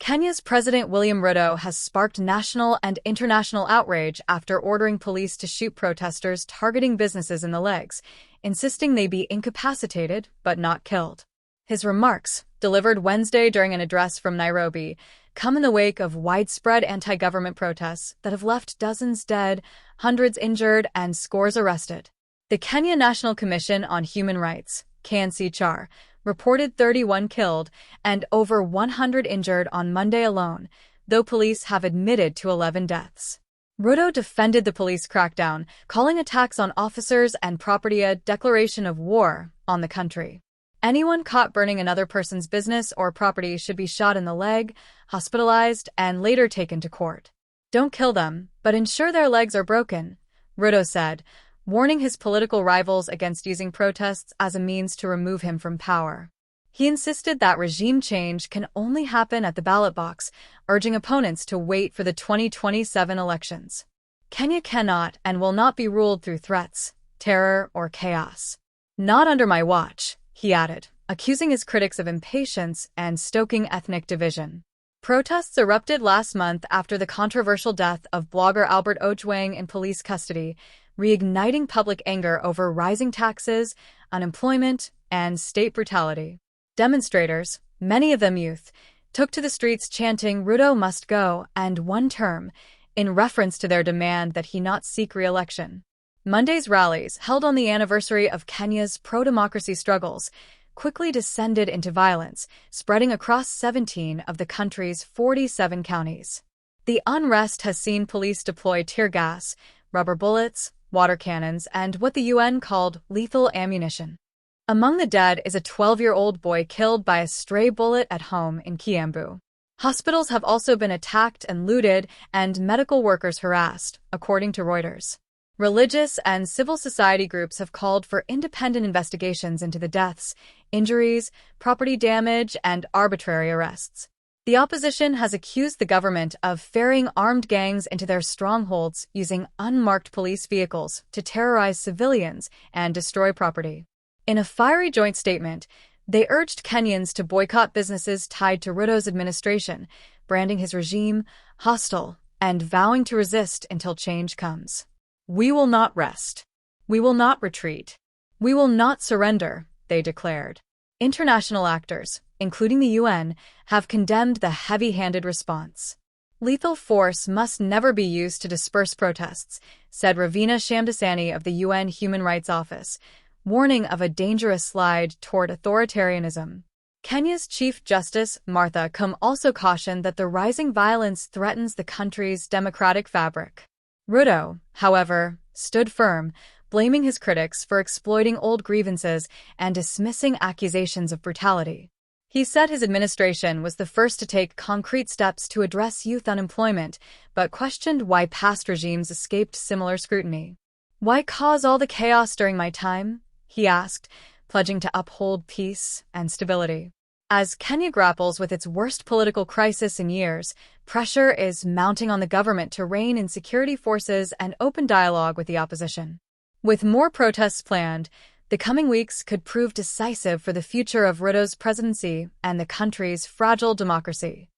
Kenya's President William Ruto has sparked national and international outrage after ordering police to shoot protesters targeting businesses in the legs, insisting they be incapacitated but not killed. His remarks, delivered Wednesday during an address from Nairobi, come in the wake of widespread anti-government protests that have left dozens dead, hundreds injured, and scores arrested. The Kenya National Commission on Human Rights, KNCHR, reported 31 killed and over 100 injured on Monday alone, though police have admitted to 11 deaths. Ruto defended the police crackdown, calling attacks on officers and property a declaration of war on the country. Anyone caught burning another person's business or property should be shot in the leg, hospitalized, and later taken to court. Don't kill them, but ensure their legs are broken, Ruto said, warning his political rivals against using protests as a means to remove him from power. He insisted that regime change can only happen at the ballot box, urging opponents to wait for the 2027 elections. Kenya cannot and will not be ruled through threats, terror, or chaos. Not under my watch, he added, accusing his critics of impatience and stoking ethnic division. Protests erupted last month after the controversial death of blogger Albert Ojwang in police custody, reigniting public anger over rising taxes, unemployment, and state brutality. Demonstrators, many of them youth, took to the streets chanting "Ruto must go" and "one term," in reference to their demand that he not seek re-election. Monday's rallies, held on the anniversary of Kenya's pro-democracy struggles, quickly descended into violence, spreading across 17 of the country's 47 counties. The unrest has seen police deploy tear gas, rubber bullets, water cannons, and what the UN called lethal ammunition. Among the dead is a 12-year-old boy killed by a stray bullet at home in Kiambu. Hospitals have also been attacked and looted, and medical workers harassed, according to Reuters. Religious and civil society groups have called for independent investigations into the deaths, injuries, property damage, and arbitrary arrests. The opposition has accused the government of ferrying armed gangs into their strongholds using unmarked police vehicles to terrorize civilians and destroy property. In a fiery joint statement, they urged Kenyans to boycott businesses tied to Ruto's administration, branding his regime hostile and vowing to resist until change comes. "We will not rest. We will not retreat. We will not surrender," they declared. International actors, including the UN, have condemned the heavy-handed response. "Lethal force must never be used to disperse protests," said Ravina Shamdasani of the UN Human Rights Office, warning of a dangerous slide toward authoritarianism. Kenya's Chief Justice, Martha Koome, also cautioned that the rising violence threatens the country's democratic fabric. Ruto, however, stood firm, blaming his critics for exploiting old grievances and dismissing accusations of brutality. He said his administration was the first to take concrete steps to address youth unemployment, but questioned why past regimes escaped similar scrutiny. "Why cause all the chaos during my time?" he asked, pledging to uphold peace and stability. As Kenya grapples with its worst political crisis in years, pressure is mounting on the government to rein in security forces and open dialogue with the opposition. With more protests planned, the coming weeks could prove decisive for the future of Ruto's presidency and the country's fragile democracy.